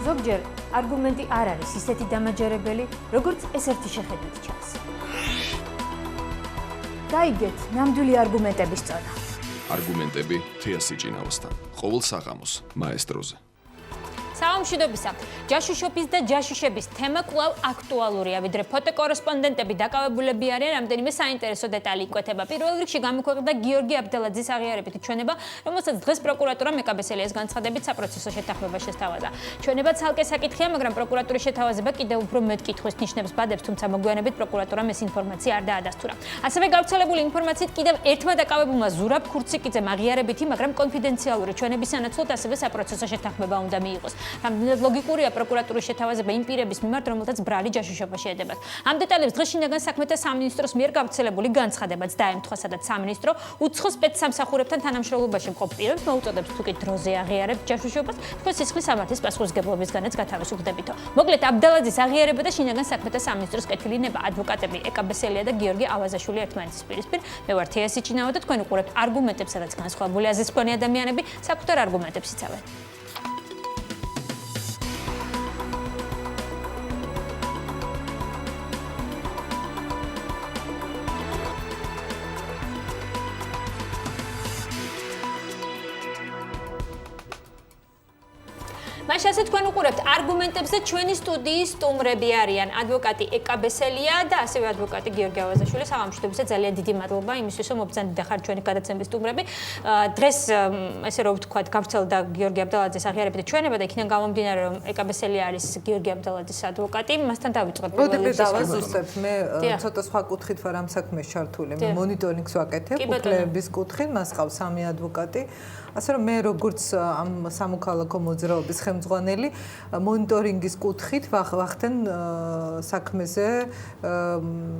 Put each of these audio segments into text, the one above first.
ზოგჯერ არგუმენტი არ არის ისეთი დამაჯერებელი, როგორც ეს ერთი შეხედვით ჩანს. დაიგეთ ნამდვილი არგუმენტების წონა. არგუმენტები თეას სიჭინაოსთან. ყოველ საღამოს მაესტროზე. საამშვიდობისა. ჯაშუშობის და ჯაშუშების თემა კვლავ აქტუალურია, ვიდრე ფოტოკორესპონდენტები დაკავებულები არიან რამდენიმე საინტერესო დეტალი იკვეთება. პირველ რიგში გამოქვეყნდა გიორგი აბდელაძის აღიარებითი ჩვენება, რომელსაც დღეს პროკურატურამ ეკაბესელიას განცხადებით საპროცესო შეთანხმება შესთავაზა. ჩვენება ცალკე საკითხია, მაგრამ პროკურატურის შეთავაზება კიდევ უფრო მეტ კითხვის ნიშნებს ბადებს, თუმცა მოგვიანებით პროკურატურამ ეს ინფორმაცია არ დაადასტურა. ასევე გავრცელებული ინფორმაციით კიდევ ერთმა დაკავებულმა ზურაბ ქურციკიძემ აღიარებითი, მაგრამ კონფიდენციალური ჩვენების სანაცვლოდ ასევე საპროცესო შეთანხმება უნდა მიიღოს. რამდენად ლოგიკურია პროკურატურის შეთავაზება იმ პირების მიმართ, რომელთაც ბრალი ჯაშუშობაში ედებათ. ამ დეტალებს დღეს შინაგან საქმეთა სამინისტროს მიერ გავრცელებული განცხადებაც დაემთხვა, სადაც სამინისტრო უცხო სპეცსამსახურებთან თანამშრომლობაში მყოფ პირებს მოუწოდებს თუ კი დროზე აღიარებთ ჯაშუშობას, თქვენ სისხლის სამართლის პასუხისმგებლობისგანაც გათავისუფლდებითო. მოკლედ აბდელაძის აღიარება და შინაგან საქმეთა სამინისტროს კეთილინება ადვოკატები ეკაბესელია და გიორგი ავაზაშვილი ერთმანეთის პირისპირ. მე ვარ თეა სიჭინავა და თქვენ უყურებთ არგუმენტებს, სადაც განსხვავებული აზრის მქონე ადამიანები საკუთარ არგუმენტებს იცავენ. მაშინ ასე თქვენ უყურებთ არგუმენტებს და ჩვენი სტუდიის სტუმრები არიან ადვოკატი ეკაბესელია და ასევე ადვოკატი გიორგი ავაზაშვილი. საამშვიდობისა, ძალიან დიდი მადლობა იმისთვის, რომ მობრძანდი ხარ ჩვენი გადაცემის სტუმრები. დღეს ესე რომ ვთქვათ, გავრცელდა გიორგი აბდელაძის აღიარებითი ჩვენება და იქიდან გამომდინარე, რომ ეკაბესელია არის გიორგი აბდელაძის ადვოკატი, მასთან დავიწყოთ. მოდები დავაზუსტებ, მე ცოტა სხვა კუთხით ვარ ამ საქმეს ჩართული. მე მონიტორინგს ვაკეთებ, უფლებების კუთხით, მას ყავს 3 ადვოკატი. ასე რომ მე როგორც ამ სამოქალაქო მოძრაობის ხელმძღვანელი მონიტორინგის კუთხით ვახდენ საქმეზე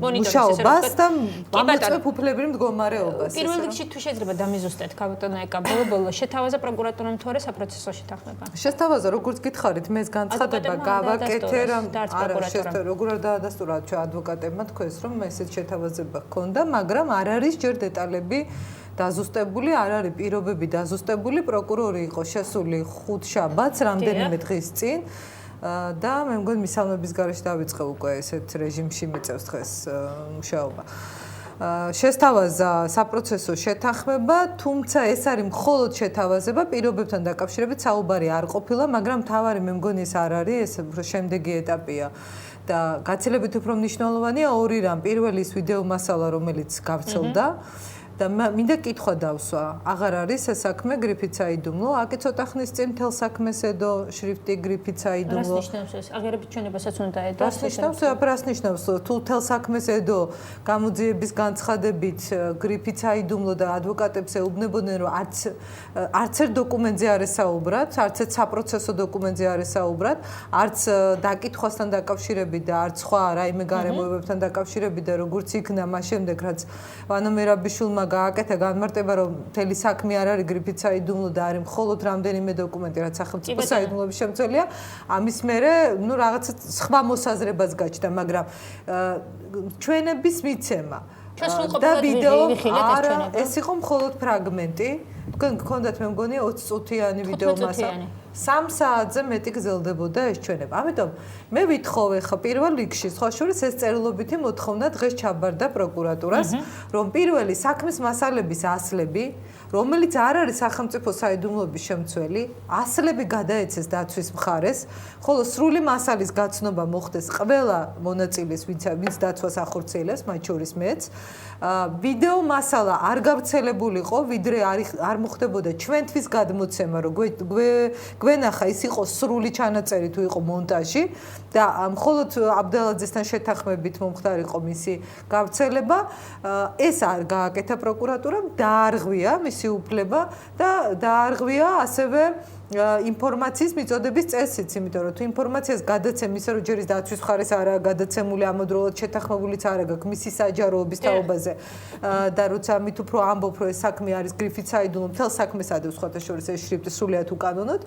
მუშაობას და ამოწმებ უფლებრივ მდგომარეობას. პირველ რიგში თუ შეიძლება დამიზუსტეთ კაპიტანა ეკაბელო, შეთავაზა პროკურატურამ თუ არა საპროცესო შეთანხმება? შეთავაზა, როგორც გითხარით, მე ეს განცხადება გავაკეთე, არა, როგორ არ დაადასტურა ჩვენ ადვოკატებმა თქვენს, რომ ესეთ შეთავაზება ჰქონდა, მაგრამ არ არის ჯერ დეტალები დაზუსტებული, არ არის პირობები დაზუსტებული, პროკურორი იყო შესული 5 შაბათს, რამდენიმე დღის წინ და მე მგონი მისამნების გარეშე დავიწყე უკვე ესეთ რეჟიმში მიწევს დღეს მუშაობა. შესთავაზა საპროცესო შეთანხმება, თუმცა ეს არის მხოლოდ შეთავაზება, პირობებთან დაკავშირებით საუბარი არ ყოფილა, მაგრამ მთავარი მე მგონი ეს არ არის, ეს უფრო შემდეგი ეტაპია. და გაცილებით უფრო მნიშვნელოვანია ორი რამ. პირველი ის ვიდეო მასალა, რომელიც გავრცელდა და მინდა კითხვა დავსვა. აღარ არის ეს საქმე გრიფით საიდუმლო? აკი ცოტა ხნის წინ მთელ საქმესედო შრიფტი გრიფით საიდუმლო. რას ნიშნავს ეს? აღიარებით ჩვენებასაც უნდა εδო. რას ნიშნავს? თუ მთელ საქმეს εδო გამოძიების განცხადებით გრიფით საიდუმლო და ადვოკატებს ეუბნებოდნენ, რომ არც ერთ დოკუმენტზე არ ესაუბრათ, არც ერთ საპროცესო დოკუმენტზე არ ესაუბრათ, არც დაკითხვასთან დაკავშირებით და არც სხვა რაიმე გარემოებებთან დაკავშირებით და როგორც იქნა მას შემდეგ, რაც ვანო მერაბიშვილმა გააკეთა განმარტება, რომ მთელი საქმე არ არის გრიფით საიდუმლო და არის მხოლოდ რამდენიმე დოკუმენტი, რაც სახელმწიფო საიდუმლოების შემცველია. ამის მერე, ნუ რაღაცა სხვა მოსაზრებას გაჩნდა, მაგრამ ჩვენების მიცემა და ვიდეო არა, ეს იყო მხოლოდ ფრაგმენტი. თქვენ გქონდათ მე მგონი 20 წუთიანი ვიდეო მასალა. 3 საათზე მეტი გრძელდებოდა ეს ჩვენება. ამიტომ მე ვითხოვე ხა პირველ რიგში სხვა შორის ეს წერილობითი მოთხოვნა დღეს ჩაბარდა პროკურატურას, რომ პირველი საქმის მასალების ასლები, რომელიც არ არის სახელმწიფო საიდუმლოების შემცველი, ასლები გადაეცეს დაცვის მხარეს, ხოლო სრული მასალის გაცნობა მოხდეს ყველა მონაწილის, ვინც დაცვას ახორციელებს, მათ შორის მეც. ვიდეო მასალა არ გავრცელებულიყო, ვიდრე არ მოხდებოდა ჩვენთვის გადმოცემა, რომ გვენახა ის იყო სრული ჩანაწერი თუ იყო მონტაჟი და მხოლოდ აბდელაძესთან შეთანხმებით მომხდარიყო მისი გავრცელება. ეს არ გააკეთა პროკურატურამ, დაარღვია მისი უფლება და დაარღვია ასევე ინფორმაციის მიწოდების წესიც, იმიტომ რომ თუ ინფორმაციას გადაცემ ისე რომ ჯერ ის დაცვის მხარეს არაა გადაცემული ამავდროულად შეთანხმებულიც არ აქვს მისი საჯაროების თაობაზე და როცა მით უფრო ამბობ რომ ეს საქმე არის გრიფით საიდუმლო, მთელ საქმეს ადევს სხვათა შორის ეს შრიფტი სრულიად უკანონოდ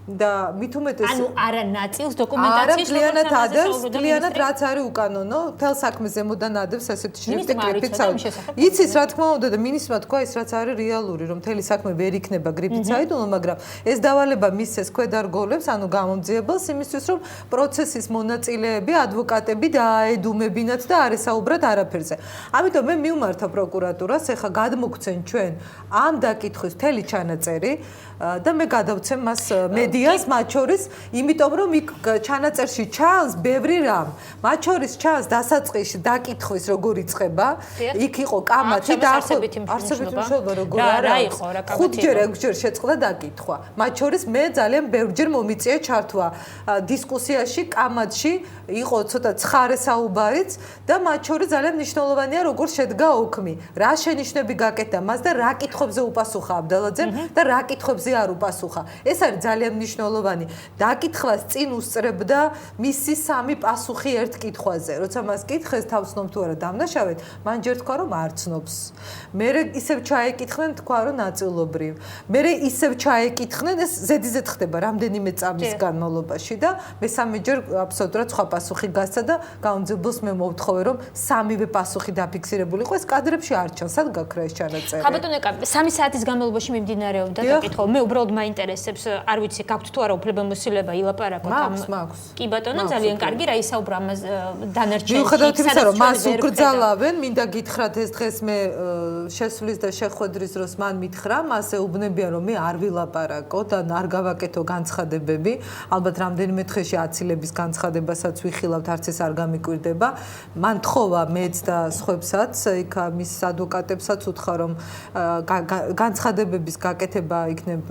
და მით უმეტეს ანუ არა ნაწილს დოკუმენტაციის კლიანად რაც არის უკანონო, მთელ საქმეს ზემოდან ადევს ასეთი შრიფტი გრიფით საიდუმლო. იცის რა თქმა უნდა და მინისტრმა თქვა ის რაც არის რეალური, რომ მთელი საქმე ვერ იქნება გრიფით საიდუმლო, მაგრამ ეს დავალება ძალება მისცეს ქვედარგოლებს, ანუ გამომძიებელს იმისთვის, რომ პროცესის მონაწილეები, ადვოკატები დააედუმებინათ და არ ესაუბრათ არაფერზე. ამიტომ მე მივმართა პროკურატურას, ეხლა გადმოგცენ ჩვენ ამ დაკითხვის მთელი ჩანაწერი და მე გადავცემ მას მედიას, მათ შორის, იმიტომ რომ იქ ჩანაწერში ჩანს ბევრი რამ. მათ შორის ჩანს დასაწყისში დაკითხვის როგორ იწყება, იქ იყო კამათი და არსებითი მნიშვნელობა როგორ არა იყო, რა კამათი. ხუთჯერ ექვსჯერ შეწყდა დაკითხვა. მათ შორის მე ძალიან ბევრჯერ მომიწია ჩართვა დისკუსიაში, კამათში იყო ცოტა ცხარე საუბარიც და მათ შორის ძალიან მნიშვნელოვანია როგორ შედგა ოქმი. რა შენიშვნები გაკეთდა მას და რა კითხვებზე უპასუხა აბდალაძემ და რა კითხვებზე არ უპასუხა. ეს არის ძალიან მნიშვნელოვანი. დაკითხვას წინ უსწრებდა მისი სამი პასუხი ერთ კითხვაზე. როცა მას კითხეს თავს ცნობ თუ არა დამნაშავედ, მან ჯერ თქვა რომ არ ცნობს. მერე ისევ ჩაეკითხნენ, თქვა რომ ნაწილობრივ. მერე ისევ ჩაეკითხნენ, ეს ზედიზედ ხდება რამდენიმე წამის განმავლობაში და მესამეჯერ აბსოლუტურად სხვა პასუხი გასცა და გამომძიებელს მე მოვთხოვე რომ სამივე პასუხი დაფიქსირებული იყო. ეს კადრებში არ ჩანს, სად გაქრა ეს ჩანაწერი? ხაბატონო ეკა 3 საათის განმავლობაში მიმდინარეობდა დაკითხვა. მე უბრალოდ მაინტერესებს, არ ვიცი, გაქვთ თუ არა უფლებამოსილება ilaparako't am. მაქვს. კი ბატონო, ძალიან კარგი, რა ისაუბრა ამას დანარჩენში. მიუხედავად იმისა, რომ მას უკრძალავენ, მინდა გითხრათ ეს დღეს მე შესვლის და შეხვედრის დროს მან მითხრა, მას ეუბნებიან რომ მე არ ვილაპარაკო და არ გავაკეთო განცხადებები. ალბათ რამდენიმე დღეში აცილების განცხადებასაც ვიხილავთ, არც ეს არ გამიკვირდება. მან თხოვა მეც და სხვებსაც, იქ მის ადვოკატებსაც უთხრა რომ განცხადებების გაკეთება იქნებ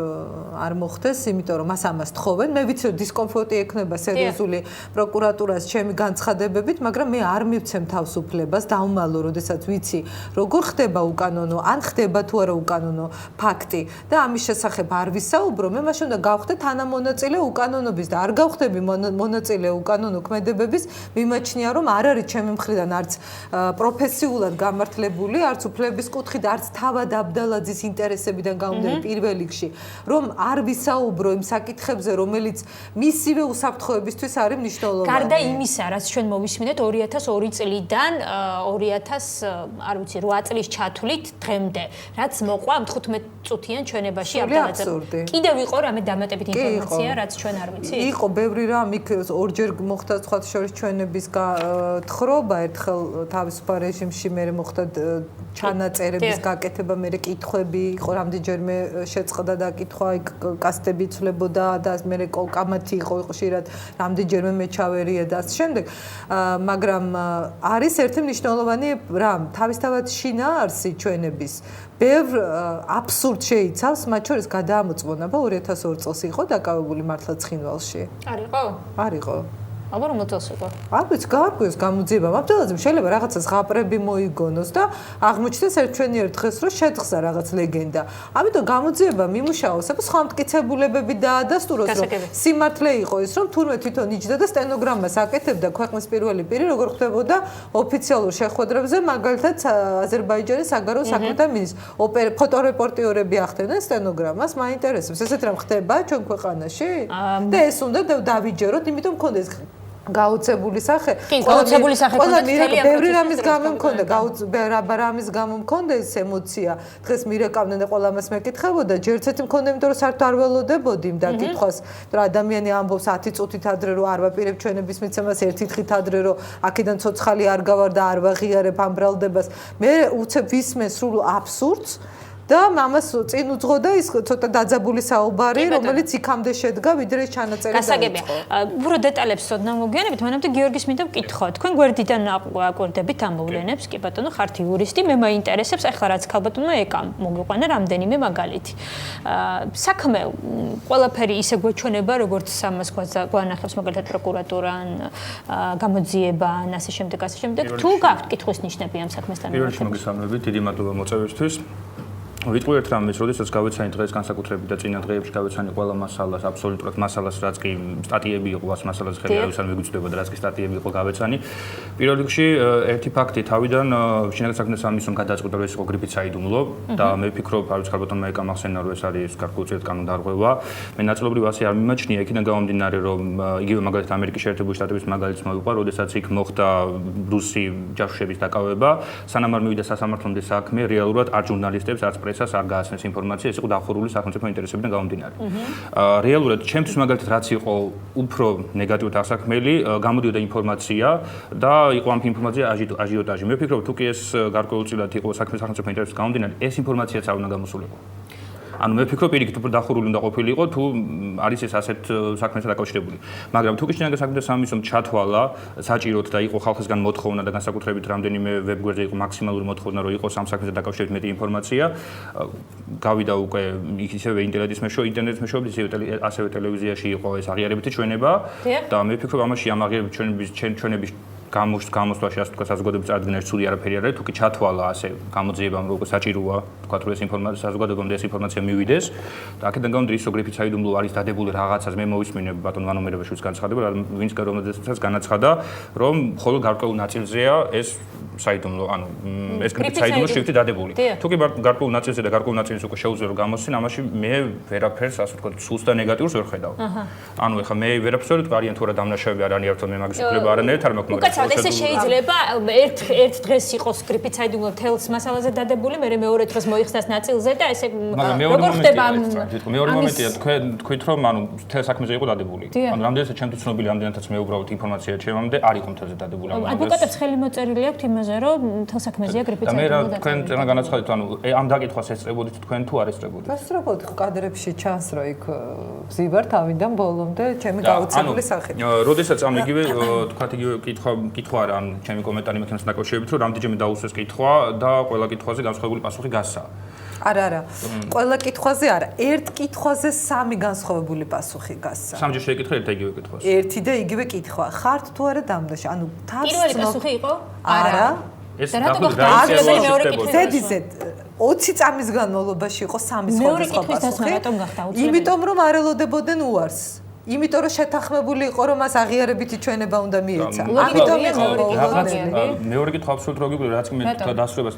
არ მოხდეს, იმიტომ რომ მას ამას თხოვენ. მე ვიცი რომ დისკომფორტი ექნება სერიოზული პროკურატურას ჩემი განცხადებებით, მაგრამ მე არ მივცემ თავს უფლებას დავმალო, როდესაც ვიცი როგორ ხდება უკანონო, ან ხდება თუ არა უკანონო ფაქტი და ამის შესახებ არ ვისაუბრო, მე მაშინ უნდა გავხდე თანამონაწილე უკანონობის და არ გავხდები მონაწილე უკანონო ქმედებების, მიმაჩნია რომ არ არის ჩემი მხრიდან არც პროფესიულად გამართლებული, არც უფლების კუთხით, არც თავად აბდალაძის ინტერესებიდან გამომდინარე პირველ რიგში, რომ არ ვისაუბრო იმ საკითხებზე, რომელიც მისივე უსაფრთხოებისთვის არის მნიშვნელოვანი. გარდა იმისა, რაც ჩვენ მოვისმინეთ 2002 წლიდან 2008 წლის ჩათვლით დღემდე, რაც მოყვა 15 წუთიან ჩვენებაში აბდალაძე. კიდევ იყო რამე დამატებით ინფორმაცია, რაც ჩვენ არ ვიცით? იყო ბევრი რამ, იქ ორჯერ მოხდა სხვა შორის ჩვენების თხრობა, ერთხელ თავისუფალ რეჟიმში მე მოხდა ჩანაწერების გაკეთება, მე კითხვები, იყო რამდენჯერმე შეწყდა დაკითხვა, იქ კასტები იცვლებოდა და მე კამათი იყო ხშირად რამდენჯერმე მე ჩავერია და ასე შემდეგ. მაგრამ არის ერთი მნიშვნელოვანი რამ, თავისთავად შინაარსი ჩვენების ბევრ აბსურდ შეიცავს, მათ შორის გადაამოწმონება 2002 წელს იყო დაკავებული მართლა ცხინვალში. არ იყო? არ იყო. აბა რომ მოწელს იყო. არ ვიცი, გაარკვიეს გამოძიება. აბდალაძემ შეიძლება რაღაცა ზღაპრები მოიგონოს და აღმოჩნდეს ერთ ჩვენიერ დღეს რომ შეთხზა რაღაც ლეგენდა. ამიტომ გამოძიება მიმუშაოს, აბა სხვა მტკიცებულებები დაადასტუროს, რომ სიმართლე იყო ის, რომ თურმე თვითონ იჯდა და სტენოგრამას აკეთებდა ქვეყნის პირველი პირი, როგორ ხდებოდა ოფიციალურ შეხვედრებზე, მაგალითად აზერბაიჯანის საგარეო საქმეთა მინისტრი, ფოტორეპორტიორები ახდენენ სტენოგრამას, მაინტერესებს, ესეთ რამ ხდება ჩვენ ქვეყანაში? და ეს უნდა დავიჯეროთ, იმიტომ მქონდეს გაუცებული სახე. გაუცებული სახე ქონდა თელი ბევრი რამის გამო მქონდა, რამის გამო მქონდა ეს ემოცია. დღეს მირეკავდნენ და ყველა მას მეკითხებოდა, ჯერ ერთი მქონდა, იმიტომ რომ საერთოდ არ ველოდებოდი იმ დაკითხვას, რომ ადამიანი ამბობს 10 წუთით ადრე რომ არ ვაპირებ ჩვენების მიცემას, ერთი თხით ადრე რომ აქედან ცოცხალი არ გავარ და არ ვაღიარებ ამ ბრალდებას. მე უცებ ვისმე სრულ აბსურდს და მამას წინ უძღოდა ის ცოტა დაძაბული საუბარი, რომელიც იქამდე შედგა, ვიდრე ჩანაწერი დაიწყო. გასაგებია. უფრო დეტალებს ოდნა მოგვიანებით, მანამდე გიორგის მინდა ვკითხო. თქვენ გვერდიდან აკვირდებით ამ მოვლენებს, კი ბატონო, ხართ იურისტი, მე მაინტერესებს, ახლა რაც ქალბატონმა ეკამ მოგიყვანა რამდენიმე მაგალითი. საქმე ყველაფერი ისე გვეჩვენება, როგორც ამას გვანახავს მაგალითად პროკურატურა, გამოძიება, ასე შემდეგ, ასე შემდეგ. თუ გაქვთ კითხვის ნიშნები ამ საქმესთან? პირველ რიგში მოგესალმებით, დიდი მადლობა მოწვევისთვის. ვიტყვიეთ რამეს, როდესაც გავეცანი დღეს განსაკუთრებით და წინა დღეებში გავეცანი ყველა მასალას, აბსოლუტურად მასალას, რაც კი სტატიები იყო, მას მასალას ხელი არავის არ მიგუწდებოდა, რაც კი სტატიები იყო გავეცანი. პირველ რიგში ერთი ფაქტი თავიდან შინაგან საქმეთა სამინისტრომ გადაწყვიტა, რომ ეს იყო გრიფით საიდუმლო და მე ვფიქრობ, არ ვიცი ხალბატონმა ეკამახსენა, რომ ეს არის გარკვეულწილად კანონდარღვევა. მე ნაწილობრივ ასე არ მიმაჩნია, იქიდან გამომდინარე, რომ იგივე მაგალითად ამერიკის შეერთებული შტატების მაგალითს მოვიყვა, როდესაც იქ მოხდა რუსი ჯაშუშების დაკავება, სანამ არ მივიდა სასამართლომდე საქმე, რეალურად არ ჟურნალისტებს, არც პრესას არ გააცნეს ინფორმაცია, ეს იყო დახურული სახელმწიფო ინტერესებიდან გამომდინარე. რეალურად ჩემთვის მაგალითად რაც იყო უფრო ნეგატიურად ასაქმელი, გამოდიოდა ინფორმაცია და იყო ამ ინფორმაცია აჟიოტაჟი. მე ვფიქრობ, თუ კი ეს გარკვეულწილად იყო სახელმწიფო ინტერესებიდან გამომდინარე, ეს ინფორმაციაც არ უნდა გამოსულიყო. ანუ მე ვფიქრობ, პირიქით უფრო დახურული უნდა ყოფილიყო, თუ არის ეს ასეთ საქმესთან დაკავშირებული. მაგრამ თუ კი შინაგან საქმეთა სამინისტრომ ჩათვალა საჭიროდ და იყო ხალხისგან მოთხოვნა და განსაკუთრებით რამდენიმე ვებგვერდზე იყო მაქსიმალური მოთხოვნა, რომ იყოს ამ საქმესთან დაკავშირებით მეტი ინფორმაცია, გავიდა უკვე ისევე ინტერნეტის მეშვეობით, ასევე ტელევიზიაში იყო ეს აღიარებითი ჩვენება და მე ვფიქრობ, ამაში ამ აღიარებითი ჩვენების გამოსვლაში ასე თქვა საზოგადოების წარდგენა ცუდი არაფერი არ არის, თუ კი ჩათვალა ასე გამოძიებამ როგორ საჭიროა, თქვა რომ ეს ინფორმაცია საზოგადოებამ ეს ინფორმაცია მივიდეს და აქედან გამომდინარე ისო გრიფით საიდუმლო არის დადებული რაღაცას, მე მოვისმინე ბატონ ვანომერებაშვილს განცხადება, ვინც რომელზეც განაცხადა, რომ მხოლოდ გარკვეულ ნაწილზეა ეს საიდუმლო, ანუ ეს გრიფით საიდუმლო შევით დადებული. თუ კი გარკვეულ ნაწილზე და გარკვეულ ნაწილს უკვე შეუძლია რომ გამოსცენ, ამაში მე ვერაფერს ასე თქვა სულს და ნეგატიურს ვერ ხედავ. ანუ ეხლა მე ვერაფერს ვერ ვთქვი, არიან თუ არა დამნაშავეები არ არიან, მე მაგის უფლება არანაირად არ მაქვს, მაგრამ ესე შეიძლება ერთ დღეს იყოს გრიფით საიდუმლო თელს მასალაზე დადებული, მე მეორე დღეს მოიხსნას ნაწილზე და ესე როგორ ხდება მეორე მომენტია თქვით რომ ანუ თელ საქმეზე იყო დადებული. ანუ რამდენადაც ჩემთვის ცნობილი, რამდენადაც მე უბრალოდ ინფორმაცია ჩემამდე არ იყო თელზე დადებული. ადვოკატებს ხელი მოწერილი აქვთ იმაზე, რომ თელ საქმეზეა გრიფით საიდუმლო. და მე თქვენ წერან განაცხადეთ, ანუ ამ დაკითხვას ესწრებოდით თქვენ თუ არ ესწრებოდით? ესწრებოდი, კადრებში ჩანს რომ იქ ვზივარ თავიდან ბოლომდე ჩემი გაუცემელი სახით. როდესაც ამ იგივე თქვათ იგივე კითხვა არა, ანუ ჩემი კომენტარი მექნას დაკავშირებით, რომ რამდენჯერმე დაუსვეს კითხვა და ყველა კითხვაზე განსხვავებული პასუხი გასცა. არა. ყველა კითხვაზე არა. ერთ კითხვაზე სამი განსხვავებული პასუხი გასცა. სამჯერ შეეკითხა ერთ იგივე კითხვას. ერთი და იგივე კითხვა. ხართ თუ არა დამნაშავე? ანუ თავს პირველი პასუხი იყო? არა. ეს დაახლოებით მეორე კითხვა. ზედიზედ 20 წამის განმავლობაში იყო სამი სხვადასხვა პასუხი. რატომ გახდა უცვლელი? იმიტომ რომ არ ელოდებოდნენ უარს. იმიტომ რომ შეთანხმებული იყო რომ მას აღიარებითი ჩვენება უნდა მიეცა. ამიტომ იყო მეორე კითხვა აბსოლუტურად ლოგიკური, რაც მე დასრულებას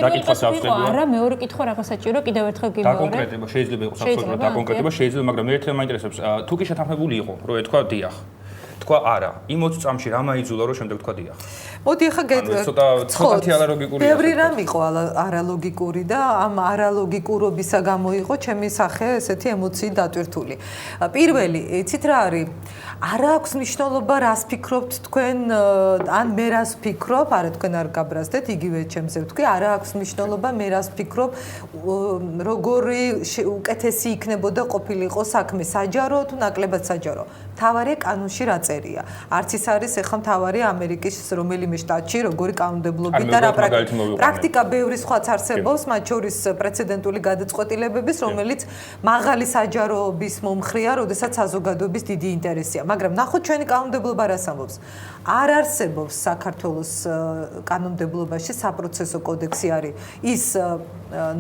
დაკითხვას ავსწრებია. არა, მეორე კითხვა რაღაც საჭირო, კიდევ ერთხელ გიმეორე. დაკონკრეტება შეიძლება იყოს აბსოლუტურად დაკონკრეტება, შეიძლება, მაგრამ მე ერთად მაინტერესებს, თუ კი შეთანხმებული იყო, რომ ეთქვა დიახ. თქვა არა. იმ 20 წამში რა მაიძულა, რომ შემდეგ თქვა დიახ. მოდი ახლა ცოტათი არალოგიკურია. ბევრი რამ იყო არალოგიკური და ამ არალოგიკურობისა გამო იყო ჩემი სახე ესეთი ემოციით დატვირთული. პირველი, იცით რა არის? არ აქვს მნიშვნელობა რას ფიქრობთ თქვენ, ან მე რას ვფიქრობ, არა თქვენ არ გაბრაზდეთ, იგივე ჩემზე ვთქვი, არ აქვს მნიშვნელობა მე რას ვფიქრობ, როგორი უკეთესი იქნებოდა ყოფილიყო საქმე, საჯარო თუ ნაკლებად საჯარო. მთავარია კანონში რა წერია. არც ის არის ახლა მთავარია ამერიკის რომელიმე შტატში როგორი კანონმდებლობი და რა პრაქტიკა ბევრი სხვაც არსებობს, მათ შორის პრეცედენტული გადაწყვეტილებების, რომელიც მაღალი საჯაროობის მომხრეა, როდესაც საზოგადოების დიდი ინტერესია. მაგრამ ნახოთ ჩვენი კანონმდებლობა რას ამბობს. არ არსებობს საქართველოს კანონმდებლობაში საპროცესო კოდექსი არის ის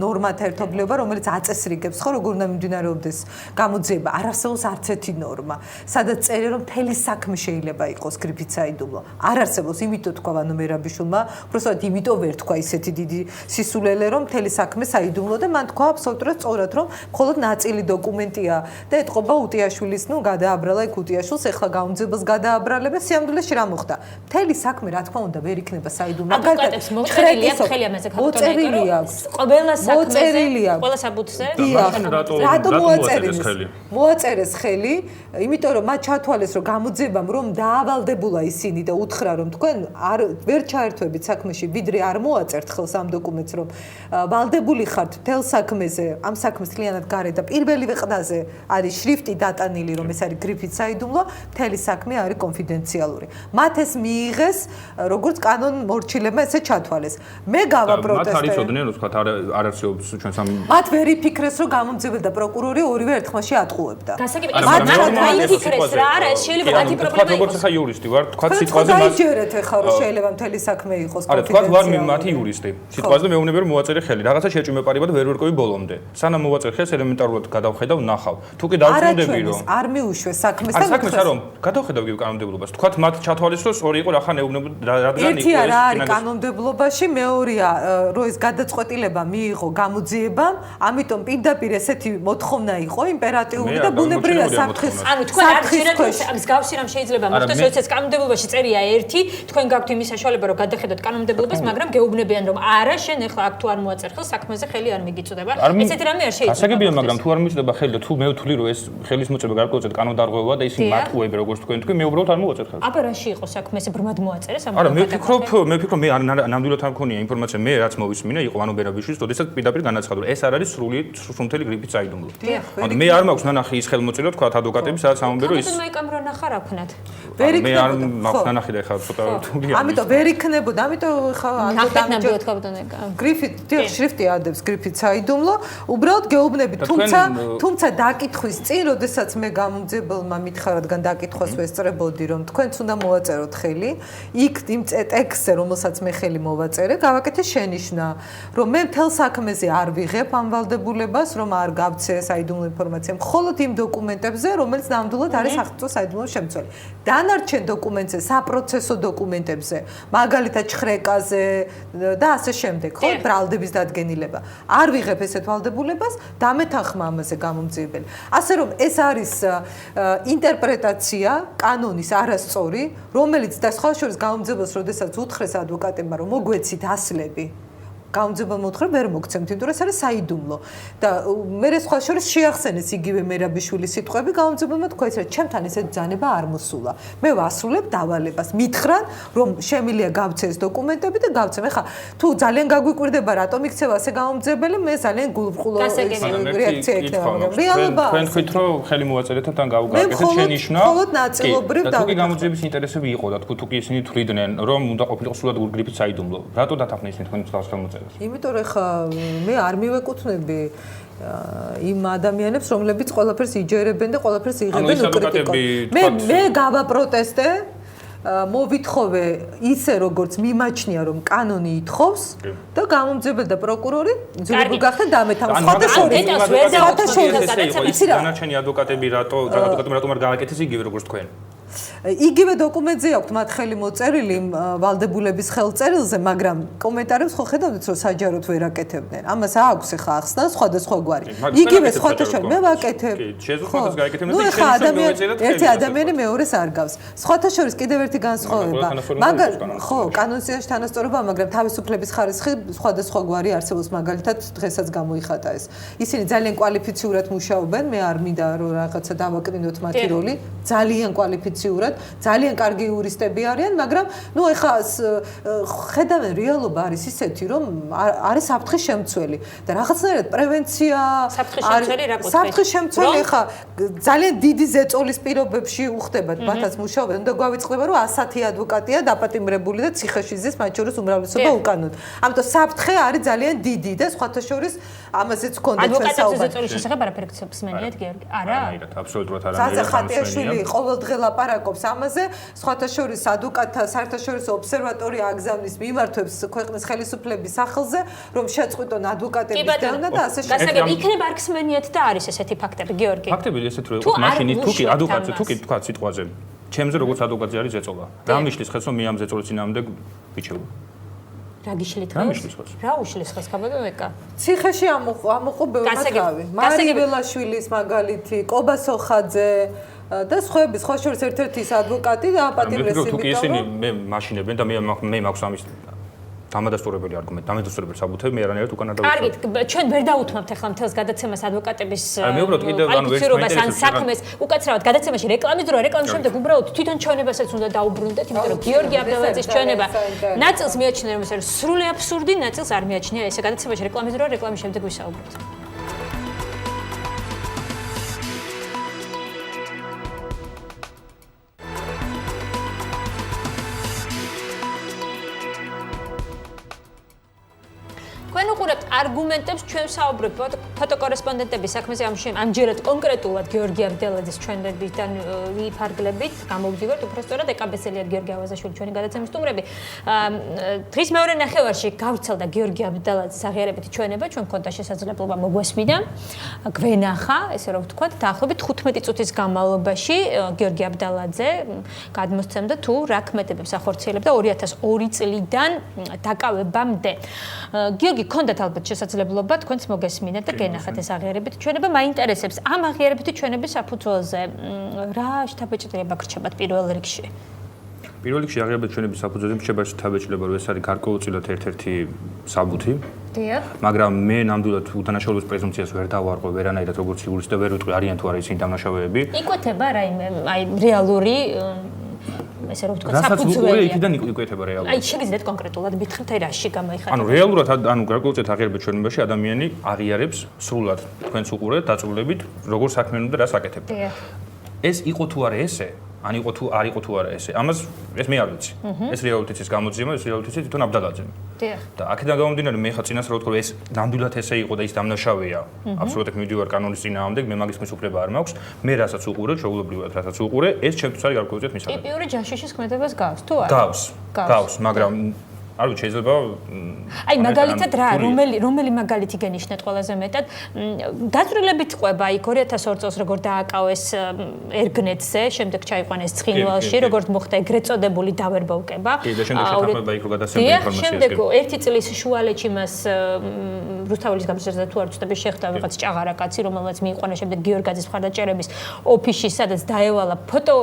ნორმათა ერთობლიობა, რომელიც აწესრიგებს ხო როგორ უნდა მიმდინარეობდეს გამოძიება. არ არსებობს არც ერთი ნორმა, სადაც წერია რომ მთელი საქმე შეიძლება იყოს გრიფით საიდუმლო. არ არსებობს, იმიტომ თქვა ვანო მერაბიშვილმა, უბრალოდ იმიტომ ვერ თქვა ისეთი დიდი სისულელე, რომ მთელი საქმე საიდუმლო და მან თქვა აბსოლუტურად სწორად, რომ მხოლოდ ნაწილი დოკუმენტია და ეთყობა უტიაშვილის, გადააბრალა იქ უტიაშვილს, ეხლა გამოძიებას გადააბრალება, სიამდვილეში რა მოხდა? მთელი საქმე რა თქმა უნდა ვერ იქნება საიდუმლო. მაგალითად, მოწერილია ხელი ამაზე მოწერილია. ყველა საქმეზე, ყველა საბუთზე. რატო მოაწერეს ხელი? იმიტომ რომ მათ ჩათვალეს რომ გამოძიებამ რომ დაავალდებულა ისინი და უთხრა რომ თქვენ ვერ ჩაერთვებით საქმეში, ვიდრე არ მოაწერთ ხელს ამ დოკუმენტს, რომ ვალდებული ხართ თელ საქმეზე, ამ საქმეს მთლიანად გარეთ და პირველივე ყდაზე არის შრიფტი დატანილი, რომ ეს არის გრიფით საიდუმლო, მთელი საქმე არის კონფიდენციალური. მათ ეს მიიღეს, როგორც კანონმორჩილებმა ესე ჩათვალეს. მე გავაპროტესტე. მათ არის ოდნე, რომ თქვა არ არსებობს ჩვენ სამ მათ ვერ იფიქრეს, რომ გამომძიებელ და პროკურორი ორივე ერთხმაში ატყუებდა. იფიქრეს რა, არა, შეიძლება მათი პრობლემა როგორც ხა იურისტი ვარ, თქვა სიტყვაზე მას დაიჯერეთ ახლა რომ შეიძლება მთელი საქმე იყოს კონფიდენციალური. არა, თქვა ვარ მათი იურისტი. სიტყვაზე მეუბნები რომ მოაწერე ხელი. რაღაცა შეჭიმეპარებად ვერ ვერკვევი ბოლომდე. სანამ მოაწერე ხელს, ელემენტარულად გადავხედავ, ნახავ. თუ კი დავწუნდები რომ არ მიუშვეს საქმეს და საქმეს არ რომ გადავხედავ გიგ კანონმდებლობას. თქვა მათ ჩათვალეს რომ სწორი იყო, რახან ეუბნებოდ რადგან იყო ერთი არა არის კანონმდებლობაში, მეორეა რომ ეს გადაწყვეტილება მიიღო გამოძიებამ, ამიტომ პირდაპირ ესეთი მოთხოვნა იყო იმპერატიული და ბუნებრივია საფრთხის. ანუ თქვენ არ გძირეთ მსგავსი რამ შეიძლება მოხდეს, როდესაც კანონმდებლობაში წერია 1, თქვენ გაქვთ იმის საშუალება რომ გადახედოთ კანონმდებლობას, მაგრამ გეუბნებიან რომ არა, შენ ახლა აქ თუ არ მოაწერ ხელს, საქმეზე ხელი არ მიგიწოდება. ესეთი რამე არ შეიძლება. ასაგებია, მაგრამ თუ არ მიწდება ხელი და თუ მე ვთვლი რომ ეს ხელის მოწება გარკვეულწილად კანონდარღვევაა და ისინი მათყუები როგორც თქვენ მე უბრალოდ არ მოვაწერ ხელს. აბა რაში იყო საქმე, ესე ბრმად მოაწერეს ამ არა, მე ვფიქრობ მე ნამდვილად არ მქონია ინფორმაცია მე რაც მოვისმინა იყო ანუ ბერაბიშვილის, როდესაც პირდაპირ განაცხადა რომ ეს არ არის სრული გრიფით საიდუმლო. ანუ მე არ მაქვს ნანახი ის ხელმოწერა თქვა ადვოკატები, სადაც ამბობენ რომ ის მე კამერა ნახარ აქნათ. მე არ მაქვს ნანახი და ხა ცოტა რთულია. ამიტომ ვერ იქნებოდა, ამიტომ ხა ნახეთ თქვენ გრიფით შრიფტი ადებს გრიფით საიდუმლო, უბრალოდ გეუბნებით, თუმცა დაკითხვის წინ, როდესაც მე გამომძიებელმა მითხრა, რადგან დაკითხვას ვესწრებოდი, რომ თქვენც უნდა მოვაწეროთ ხელი, იქ იმ ტექსტზე, რომელსაც მე ხელი მოვაწერე, გავაკეთე შენიშვნა, რომ მე მთელ საქმეზე არ ვიღებ ამ ვალდებულებას, რომ არ გავცე საიდუმლო ინფორმაცია, მხოლოდ იმ დოკუმენტებზე, რომელიც ნამდვილად არის სახელმწიფო საიდუმლოს შემცველი. დანარჩენ დოკუმენტებზე, საპროცესო დოკუმენტებზე, მაგალითად ჩხრეკაზე და ასე შემდეგ, ხო, ბრალდების დადგენილება. არ ვიღებ ესეთ ვალდებულებას, დამეთანხმა ამაზე გამომძიებელი. ასე რომ ეს არის ინტერპრეტაცია კანონის არასწორი, რომელიც და სხვა შორის გამომძიებელს, როდესაც უთხრეს ადვოკატებმა, რომ მოგვეცით ასლები, გამომძიებელმა უთხრა ვერ მოგცემთ, იმიტომ რომ ეს არის საიდუმლო. და მე სხვა შორის შეახსენეს იგივე მერაბიშვილის სიტყვები, გამომძიებელმა თქვა ისე, ჩემთან ესეთ ბრძანება არ მოსულა. მე ვასრულებ დავალებას. მითხრან, რომ შემიძლია გავცე ეს დოკუმენტები და გავცემ. ეხლა თუ ძალიან გაგვიკვირდება, რატომ იქცევა ასე გამომძიებელი, მე ძალიან გულყულო რეაქცია ექნება, მაგრამ რეალობაა. თქვენ თქვით, რომ ხელი მოვაწერეთ და გავუკეთეთ შენიშვნა. მხოლოდ ნაწილობრივ და თუ გამოძიების ინტერესები იყო და თუ ისინი თვლიდნენ, რომ უნდა ყოფილიყო სულად გრიფით საიდუმლო, რატო დათანხმდნენ ისინი თქვენ მსგავს ხელმოწერას? იმიტომ რომ ხა მე არ მივეკუთვნები იმ ადამიანებს, რომლებიც ყველაფერს იჯერებენ და ყველაფერს იღებენ უკრიტიკულად. მე გავაპროტესტე, მოვითხოვე ისე როგორც მიმაჩნია რომ კანონი ითხოვს და გამომძიებელი და პროკურორი ძირითადად გახდა დამეთანხმა. დანარჩენი ადვოკატები რატომ არ გააკეთეს იგივე როგორც თქვენ? იგივე დოკუმენტზე აქვს მათ ხელი მოწერილი ვალდებულების ხელწერილზე, მაგრამ კომენტარებს ხო ხედავთ, რომ საჯაროდ ვერ აკეთებდნენ. ამას აქვს ახლა ახსნა სხვადასხვაგვარი. იგივე სხვათა შორის მე ვაკეთებ. ნუ ახლა ერთი ადამიანი მეორეს არ გავს. სხვათა შორის კიდევ ერთი განსხვავება. ხო, კანონიზაციაში თანასწორობა, მაგრამ თავისუფლების ხარისხი სხვადასხვაგვარი არსებობს, მაგალითად დღესაც გამოიხატა ეს. ისინი ძალიან კვალიფიციურად მუშაობენ, მე არ მინდა რომ რაღაცა დავაკრინოთ მათი როლი, ძალიან კვალიფიციურად, ძალიან კარგი იურისტები არიან, მაგრამ ნუ ეხა ხედავენ რეალობა არის ისეთი, რომ არის საფრთხის შემცველი და რაღაცნაირად პრევენცია საფრთხის შემცველი ეხა ძალიან დიდი ზეწოლის პირობებში უხდებათ მათაც მუშაობენ და გვავიწყდება რომ 100 ადვოკატია დაპატიმრებული და ციხეში ზის მათ შორის უმრავლესობა უკანოდ. ამიტომ საფრთხე არის ძალიან დიდი და სხვათა შორის ამაზეც გქონდა ჩვენ საუბარი. ადვოკატების ზეწოლის შესახებ არაფერი გსმენიათ გიორგი? არა? აბსოლუტურად არა. ზაზა ხატიაშვილი ყოველდღე ლაპარაკობს ამაზე, სხვათა შორის ადვოკატთა საერთაშორისო ობსერვატორია აგზავნის მიმართვებს ქვეყნის ხელისუფლების სახელზე, რომ შეწყვიტონ ადვოკატების დევნა და ასე შემდეგ. გასაგები იქნება არ გსმენიათ და არის ესეთი ფაქტები, გიორგი? ფაქტები ესეთ რო იყოს, მაშინ თუ კი ადვოკატზე, თუ კი თქვა სიტყვაზე, ჩემზე როგორც ადვოკატზე არის ზეწოლა. რა მიშლის ხელს, რომ მე ამ ზეწოლის წინააღმდეგ ვიჩევო? რა გიშლით ხელს? რა უშლის ხელს კაბადონეკა? ციხეში ამოყო ბევრი მაგავი. მარი ველაშვილის მაგალითი, კობასოხაძე და სხვაები, სხვა შორის ერთ-ერთი ის ადვოკატი და აპატიმრეს იმიტომ. თუ კი ისინი მე მაშინებენ და მე მაქვს ამის დამადასტურებელი არგუმენტი, დამადასტურებელი საბუთები მე არანაირად უკან არ დავიწყებ. კარგით, ჩვენ ვერ დაუთმობთ ახლა მთელს გადაცემას ადვოკატების მე უბრალოდ კიდევ ანუ ეს ან საქმეს უკაცრავად გადაცემაში რეკლამის დრო, რეკლამის შემდეგ უბრალოდ თვითონ ჩვენებასაც უნდა დაუბრუნდეთ, იმიტომ რომ გიორგი აბდელაძის ჩვენება ნაწილს მიაჩნია რომ ეს არის სრული აბსურდი, ნაწილს არ მიაჩნია ესე გადაცემაში რეკლამის დრო, რეკლამის შემდეგ ვისაუბროთ. თქვენ უყურებთ არგუმენტებს, ჩვენ საუბრობთ ფოტოკორესპონდენტების საქმეზე ამჯერად კონკრეტულად გიორგი აბდელაძის ჩვენებიდან ვიფარგლებით, გამოვდივართ უბრალოდ ეკაბესელიად გიორგი ავაზაშვილი ჩვენი გადაცემის სტუმრები. დღის მეორე ნახევარში გავრცელდა გიორგი აბდელაძის აღიარებითი ჩვენება, ჩვენ მქონდა შესაძლებლობა მოგვესმინა, გვენახა, ესე რომ ვთქვათ, დაახლოებით 15 წუთის განმავლობაში გიორგი აბდელაძე გადმოსცემდა თუ რა ქმედებებს ახორციელებდა 2002 წლიდან დაკავებამდე. გიორგი, გქონდათ ალბათ შესაძლებლობა თქვენც მოგესმინეთ და გენახათ ეს აღიარებითი ჩვენება. მაინტერესებს ამ აღიარებითი ჩვენების საფუძველზე რა შთაბეჭდილება გრჩებათ პირველ რიგში? პირველ რიგში აღიარებითი ჩვენების საფუძველზე რჩება შთაბეჭდილება, რომ ეს არის გარკვეულწილად ერთ-ერთი საბუთი. დიახ. მაგრამ მე ნამდვილად უდანაშაულობის პრეზუმპციას ვერ დავარღვევ ვერანაირად, როგორც იურისტი და ვერ ვიტყვი არიან თუ არა ისინი დამნაშავეები. იკვეთება რაიმე აი რეალური ესე რომ ვთქვათ საფუძველი. რასაც იქიდან იკვეთება რეალურად. აი შეგიძლიათ კონკრეტულად მითხრათ აი რაში გამოიხატება. ანუ რეალურად გარკვეულწილად აღიარებითი ჩვენებაში ადამიანი აღიარებს სრულად თქვენს უყურეთ დაწვრილებით როგორ საქმიანობდა და რას აკეთებდა. ეს იყო თუ არა ესე, ან იყო თუ არ იყო თუ არა ესე. ამას ეს მე არ ვიცი. ეს რეალურიც გამოძიება, ეს რეალურიც თვითონ აბდალაძემ. დიახ. და აქედან გამომდინარე მე ხა წინასწარ ვთქვი, რომ ეს ნამდვილად ესე იყო და ის დამნაშავეა. აბსოლუტურად მივიდივარ კანონის წინააღმდეგ, მე მაგის მისუკრება არ მაქვს. მე რასაც უყურე, ჩვეულებრივად რასაც უყურე, ეს ჩემთვის არის გარკვეულწილად მისაღები. ტიპიური ჯაშუშის ქმედებას გავს თუ არა? გავს, მაგრამ არ ვიცი, შეიძლება აი მაგალითად რა, რომელი მაგალითი გენიშნეთ ყველაზე მეტად? დაწვრილებით ყვება იქ 2002 წელს როგორ დააკავეს ერგნეტზე, შემდეგ ჩაიყვანეს ცხინვალში, როგორც მოხდა ეგრეთ წოდებული დავერბოვკება. კი, და შემდეგ შეთანხმება იქ რო გადასცემდა ინფორმაციას. შემდეგ ერთი წლის შუალედში მას რუსთაველის გამოსაზრდა თუ არ ვწდები შეხვდა ვიღაც ჭაღარა კაცი, რომელმაც მიიყვანა შემდეგ გიორგაძის მხარდაჭერების ოფისში, სადაც დაევალა ფოტო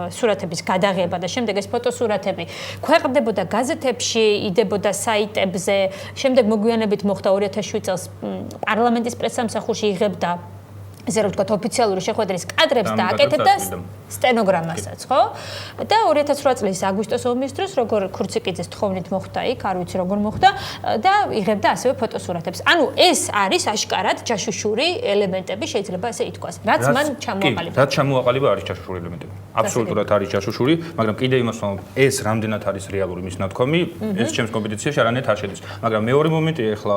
სურათების გადაღება და შემდეგ ეს ფოტოსურათები ქვეყნდებოდა გაზეთებში, იდებოდა საიტებზე. შემდეგ მოგვიანებით მოხდა 2007 წელს პარლამენტის პრესსამსახურში იღებდა ესე რომ ვთქვათ ოფიციალური შეხვედრის კადრებს და აკეთებდა სტენოგრამასაც, ხო? და 2008 წლის აგვისტოს ომის დროს როგორ ქურციკიძეს თხოვნით მოხდა იქ, არ ვიცი როგორ მოხდა და იღებდა ასევე ფოტოსურათებს. ანუ ეს არის აშკარად ჯაშუშური ელემენტები, შეიძლება ესე ითქვას. რაც მან ჩამოაყალიბა. რაც ჩამოაყალიბა არის ჯაშუშური ელემენტები. აბსოლუტურად არის ჯაშუშური, მაგრამ კიდე იმას ვამბობ, ეს რამდენად არის რეალური მის ნათქვამი, ეს ჩემს კომპეტენციაში არანაირად არ შედის. მაგრამ მეორე მომენტი ახლა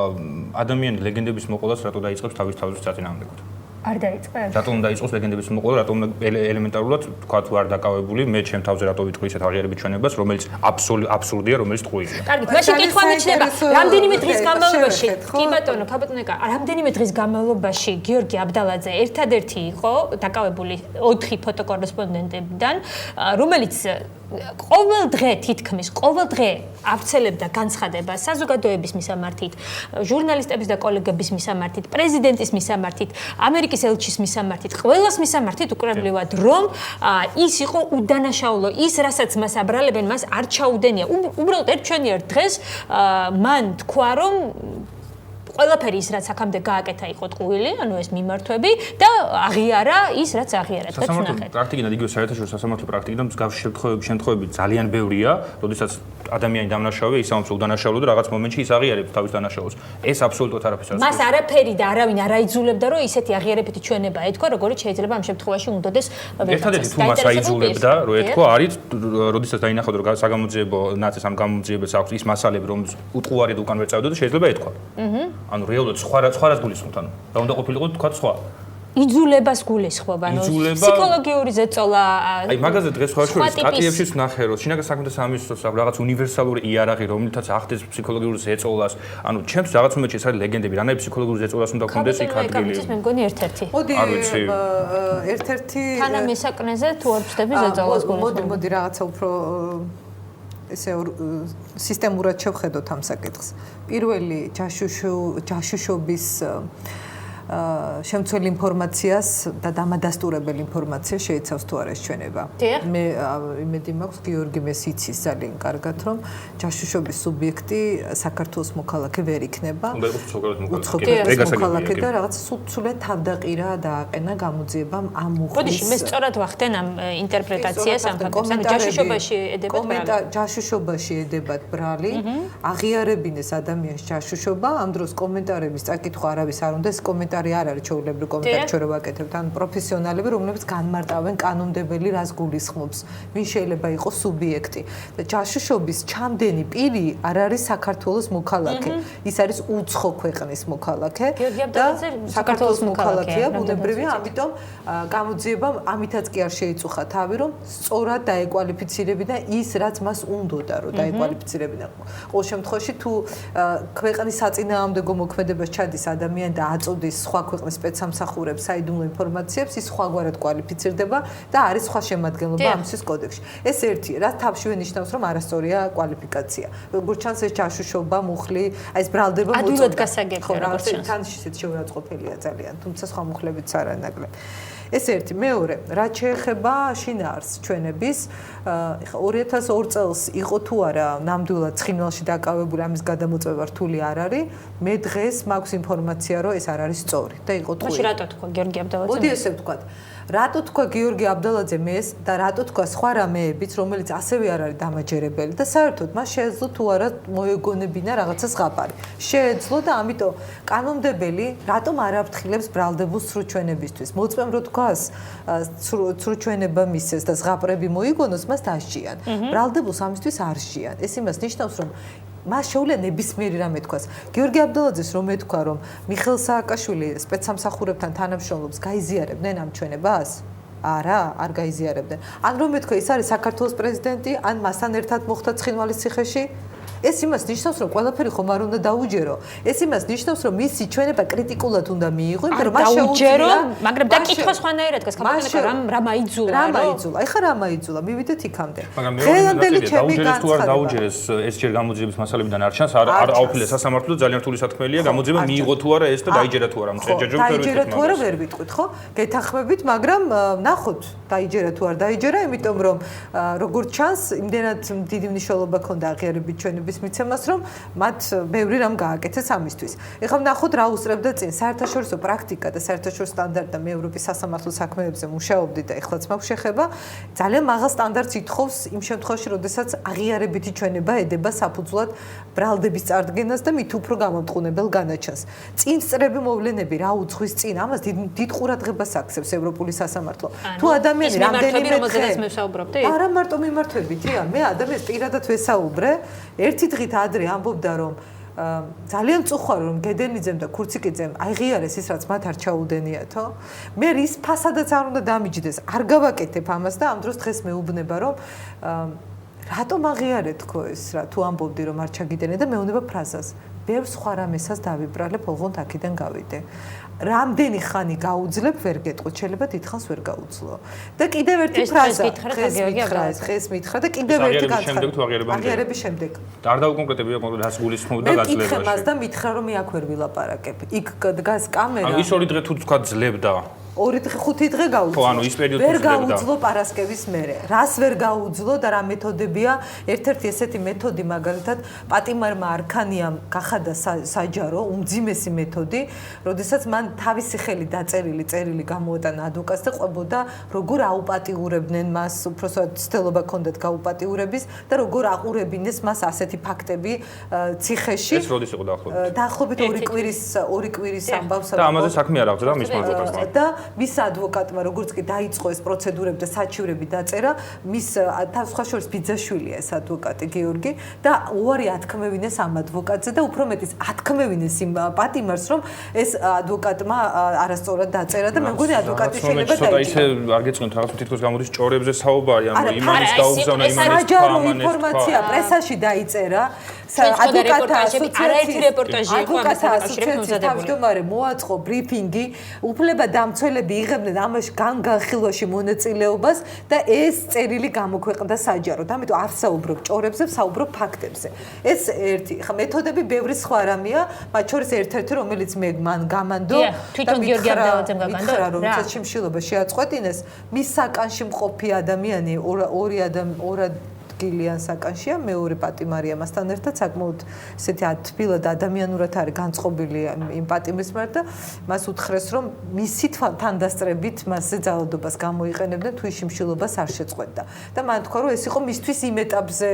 ადამიანი ლეგენდების მოყოლას რატო დაიწყებს თავის საწინააღმდეგოდ? არ დაიწყებს. რატომ დაიწყოს ლეგენდების მოყოლა, რატომ ელემენტარულად თქვა თუ არ დაკავებული, მე ჩემ თავზე რატო ვიტყვი ისეთ აღიარებით ჩვენებას, რომელიც აბსურდია, რომელიც ტყუილია. კარგი, მაშინ კითხვა მიჩნდება, რამდენიმე დღის განმავლობაში, კი ბატონო, ქაბატონეკა, რამდენიმე დღის განმავლობაში გიორგი აბდალაძე ერთადერთი იყო დაკავებული 4 ფოტოკორესპონდენტებიდან, რომელიც ყოველ დღე თითქმის ყოველ დღე ავრცელებდა განცხადებას საზოგადოების მისამართით, ჟურნალისტების და კოლეგების მისამართით, პრეზიდენტის მისამართით, ამერიკის ელჩის მისამართით, ყველას მისამართით უკრებლივად, რომ ის იყო უდანაშაულო, ის რასაც მას აბრალებენ, მას არ ჩაუდენია. უბრალოდ ერთჩვენიერ დღეს მან თქვა, რომ ყველაფერი ის რაც აქამდე გააკეთა იყო ტყუილი, ანუ ეს მიმართვები და აღიარა ის რაც აღიარა. სასამართლო პრაქტიკიდან იგივე საერთაშორისო სასამართლო პრაქტიკიდან მსგავსი შემთხვევები ძალიან ბევრია, როდესაც ადამიანი დამნაშავეა, ისამოს უდანაშაულო და რაღაც მომენტში ის აღიარებს თავის დანაშაულს. ეს აბსოლუტურად არაფერს არ მას არაფერი და არავინ არ აიძულებდა, რომ ისეთი აღიარებითი ჩვენება ეთქვა, როგორც შეიძლება ამ შემთხვევაში უნდადეს ერთადერთი თუ მას აიძულებდა, რომ ეთქვა, არის როდესაც დაინახავდა, რომ საგამოძიებო ნაწილს ამ გამოძიებას აქვს ის მასალები, რომ უტყუარი და უკან ვერ წავიდა და შეიძლება ეთქვა. ანუ რეალურად სხვა რას გულისხმობთ, ანუ რა უნდა ყოფილიყო თქვა სხვა. იძულებას გულისხმობ, ანუ ფსიქოლოგიური ზეწოლა. აი მაგაზე დღეს ხარშორის სტატიებშიც ნახე, რომ შინაგან საქმეთა სამინისტროს რაღაც უნივერსალური იარაღი, რომლითაც ახდენს ფსიქოლოგიურ ზეწოლას, ანუ ჩემს რაღაც მომენტში ეს არის ლეგენდები, რანაირ ფსიქოლოგიურ ზეწოლას უნდა გქონდეს იქ ადგილი. მე მგონი ერთ-ერთი. მოდი ერთ-ერთი თანამისაკნეზე თუ არ ვწდები ზეწოლას გულისხმობ. მოდი რაღაცა უფრო ესე სისტემურად შევხედოთ ამ საკითხს. პირველი ჯაშუშობის შემცველ ინფორმაციას და დამადასტურებელ ინფორმაციას შეიცავს თუ არა ეს ჩვენება. მე იმედი მაქვს გიორგი მეს იცის ძალიან კარგად, რომ ჯაშუშობის სუბიექტი საქართველოს მოქალაქე ვერ იქნება. უნდა იყოს უცხოეთის მოქალაქე და რაღაც სულეთ თავდაყირა დააყენა გამოძიებამ ამ უხვის. ბოდიში მე სწორად ვახდენ ამ ინტერპრეტაციას ამ ფაქტს. ანუ ჯაშუშობაში ედებათ ბრალი. ჯაშუშობაში ედებათ ბრალი. აღიარებინეს ადამიანის ჯაშუშობა, ამ დროს კომენტარების წაკითხვა არავის არ უნდა, ეს კომენტარი კომენტარი არ არის ჩვეულებრივი კომენტარი ჩვენ რო ვაკეთებთ, ან პროფესიონალები, რომლებიც განმარტავენ კანონმდებელი რას გულისხმობს, ვინ შეიძლება იყოს სუბიექტი. და ჯაშუშობის ჩამდენი პირი არ არის საქართველოს მოქალაქე. ის არის უცხო ქვეყნის მოქალაქე და საქართველოს მოქალაქეა, ბუნებრივია, ამიტომ გამოძიებამ ამითაც კი არ შეიწუხა თავი, რომ სწორად დაეკვალიფიცირებინა ის, რაც მას უნდოდა, რომ დაეკვალიფიცირებინა. ყოველ შემთხვევაში თუ ქვეყნის საწინააღმდეგო მოქმედებას ჩადის ადამიანი და აწოდის სხვა ქვეყნის სპეცსამსახურებს საიდუმლო ინფორმაციებს, ის სხვაგვარად კვალიფიცირდება და არის სხვა შემადგენლობა ამისთვის კოდექსში. ეს ერთი, რაც თავშივე ნიშნავს, რომ არასწორია კვალიფიკაცია. როგორც ჩანს, ეს ჯაშუშობა, მუხლი, აი ეს ბრალდება მოწონდა. ადვილად გასაგებია, როგორც ჩანს. თან ისეთ შეურაცხყოფელია ძალიან, თუმცა სხვა მუხლებიც არ არის ნაკლები. ეს ერთი, მეორე, რაც შეეხება შინაარს ჩვენების, ეხა 2002 წელს იყო თუ არა ნამდვილად ცხინვალში დაკავებული ამის გადამოწმება რთული არ არის, მე დღეს მაქვს ინფორმაცია, რომ ეს არ არის სწორი და იყო თქვი. მაშინ რატო თქვა გიორგი აბდალაძე? მოდი ესე ვთქვათ. რატო თქვა გიორგი აბდალაძე მეს და რატო თქვა სხვა რამეებიც, რომელიც ასევე არ არის დამაჯერებელი და საერთოდ მას შეეძლო თუ არა მოეგონებინა რაღაცა ზღაპარი. შეეძლო და ამიტომ კანონმდებელი რატომ არ აფრთხილებს ბრალდებულს სრუჩვენებისთვის? მოწმემ რო თქვას სრუჩვენება მისცეს და ზღაპრები მოიგონოს, მას დასჯიან. ბრალდებულს ამისთვის არ სჯიან. ეს იმას ნიშნავს, რომ მას შეუძლია ნებისმიერი რამე თქვას. გიორგი აბდალაძეს რომ ეთქვა, რომ მიხეილ სააკაშვილი სპეცსამსახურებთან თანამშრომლობს, გაიზიარებდნენ ამ ჩვენებას? არა, არ გაიზიარებდნენ. ან რომ ეთქვა, ის არის საქართველოს პრეზიდენტი, ან მასთან ერთად მოხდა ცხინვალის ციხეში? ეს იმას ნიშნავს, რომ ყველაფერი ხომ არ უნდა დაუჯერო. ეს იმას ნიშნავს, რომ მისი ჩვენება კრიტიკულად უნდა მიიღო, იმიტომ რომ მას შეუძლია, მაგრამ დაკითხვა სხვანაირად გას, რა მაიძულა? რა მაიძულა? ეხლა რა მაიძულა? მივიდეთ იქამდე. დღევანდელი ჩემი განცხადება. დაუჯერეს ეს ჯერ გამოძიების მასალებიდან არ ჩანს, არ აუფილეს სასამართლო, ძალიან რთული სათქმელია, გამოძიება მიიღო თუ არა ეს და დაიჯერა თუ არა მწეჯეჯო ვერ ვიტყვით. დაიჯერა თუ არა ვერ ვიტყვით, ხო? გეთანხმებით, მაგრამ ნახოთ, დაიჯერა თუ არ დაიჯერა, იმიტომ რომ როგორც ჩანს, იმდენად დიდი მნიშვნელობა ქონდა აღიარებით ჩვენების მიცემას, რომ მათ ბევრი რამ გააკეთეს ამისთვის. ეხლა ვნახოთ რა უსწრებდა წინ საერთაშორისო პრაქტიკა და საერთაშორისო სტანდარტი და მე ევროპის სასამართლო საქმეებზე მუშაობდი და ეხლაც მაქვს შეხება, ძალიან მაღალ სტანდარტს ითხოვს იმ შემთხვევაში, როდესაც აღიარებითი ჩვენება ედება საფუძვლად ბრალდების წარდგენას და მით უფრო გამომტყუნებელ განაჩენს. წინ სწრები მოვლენები რა უძღვის წინ, ამას დიდ ყურადღებას აქცევს ევროპული სასამართლო. თუ ადამიანი რამდენიმე მე არა მარტო მიმართვებითია, მე ადამიანს პირადად ვესაუბრე, ერთი დღით ადრე ამბობდა, რომ ძალიან მწუხვარ რომ გედენიძემ და ქურციკიძემ აიღიარეს ის რაც მათ არ ჩაუდენიათო. მე რის ფასადაც არ უნდა დამიჯდეს, არ გავაკეთებ ამას და ამ დროს დღეს მეუბნება რომ რატომ აღიარეთ თქო ეს რა თუ ამბობდი რომ არ ჩაგიდენე და მეუბნება ფრაზას. ბევრ სხვა რამესაც დავიბრალებ, ოღონდ აქედან გავიდე. რამდენი ხანი გაუძლებ ვერ გეტყვით, შეიძლება დიდხანს ვერ გაუძლო. და კიდევ ერთი ფრაზა, დღეს მითხრა და კიდევ ერთი განცხადება. აღიარების შემდეგ. და არ დაუკონკრეტებია რას გულისხმობდა გაძლებაში. მე მითხრა მას და მითხრა რომ მე აქ ვერ ვილაპარაკებ. იქ დგას კამერა. ის ორი დღე თუ თქვა ძლებდა. 5 დღე გაუძლო. ხო, ანუ ის პერიოდი ვერ გაუძლო პარასკევის მერე. რას ვერ გაუძლო და რა მეთოდებია? ერთ-ერთი ესეთი მეთოდი მაგალითად პატიმარმა არქანიამ გახადა საჯარო, უმძიმესი მეთოდი, როდესაც მან თავისი ხელი დაწერილი წერილი გამოუტანა ადვოკატს და ყვებოდა როგორ აუპატიურებდნენ მას, უბრალოდ ცდელობა ჰქონდათ გაუპატიურების და როგორ აყურებინეს მას ასეთი ფაქტები ციხეში. ეს როდის იყო დაახლოებით? დაახლოებით 2 კვირის ამბავს. და ამაზე საქმე არ აღწევდა მის ადვოკატმა. და მის ადვოკატმა როგორც კი დაიწყო ეს პროცედურები და საჩივრები დაწერა, მის სხვა შორის ბიძაშვილია ეს ადვოკატი გიორგი და უარი ათქმევინეს ამ ადვოკატზე და უფრო მეტიც ათქმევინეს იმ პატიმარს, რომ ეს ადვოკატმა არასწორად დაწერა და მე მგონი ადვოკატი შეიძლება დაიჭირა. ცოტა ისე არ გეწყვით რაღაც თითქოს გამოდის ჭორებზე საუბარი, ანუ იმანის დაუგზავნა, იმანის საჯარო ინფორმაცია პრესაში დაიწერა. ადვოკატთა ასოციაციის თავმჯდომარე მოაწყო ბრიფინგი, უფლებადამცველები იღებდნენ ამაში განხილვაში მონაწილეობას და ეს წერილი გამოქვეყნდა საჯაროდ. ამიტომ არ საუბრობ ჭორებზე, საუბრობ ფაქტებზე. ეს ერთი, ხა მეთოდები ბევრი სხვა რამეა, მათ შორის ერთ-ერთი, რომელიც მე მან გამანდო თვითონ გიორგი აბდალაძემ გაგანდო, რა შიმშილობა შეაწყვეტინეს, მის საკანში მყოფი ადამიანი ადგილიან საკანშია, მეორე პატიმარია მასთან ერთად საკმაოდ ესეთი თბილად ადამიანურად არის განწყობილი იმ პატიმრის მიმართ და მას უთხრეს რომ მისი თანდასწრებით მასზე ძალადობას გამოიყენებდნენ თუ ის შიმშილობას არ შეწყვეტდა და მან თქვა რომ ეს იყო მისთვის იმ ეტაპზე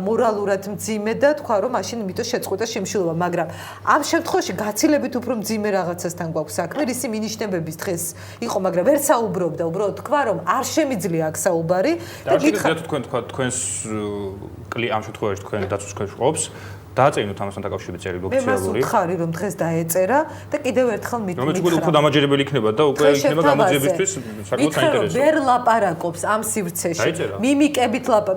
მორალურად მძიმე და თქვა რომ მაშინ იმიტომ შეწყვეტა შიმშილობა, მაგრამ ამ შემთხვევაში გაცილებით უფრო მძიმე რაღაცასთან გვაქვს საქმე, ისი მინიშნებების დღეს იყო, მაგრამ ვერ საუბრობდა, უბრალოდ თქვა რომ არ შემიძლია აქ საუბარი და გითხარით თქვენ თქვა თქვენს ამ შემთხვევაში თქვენ დაცვის ქვეშ ყოფს დააწერინოთ ამასთან დაკავშირებით წერილი ოფიციალური. მე მას ვუთხარი რომ დღეს დაეწერა და კიდევ ერთხელ მითხრა. რომელიც უფრო დამაჯერებელი იქნება და უკვე იქნება გამოძიებისთვის საკმაოდ საინტერესო. ვერ ლაპარაკობს ამ სივრცეში.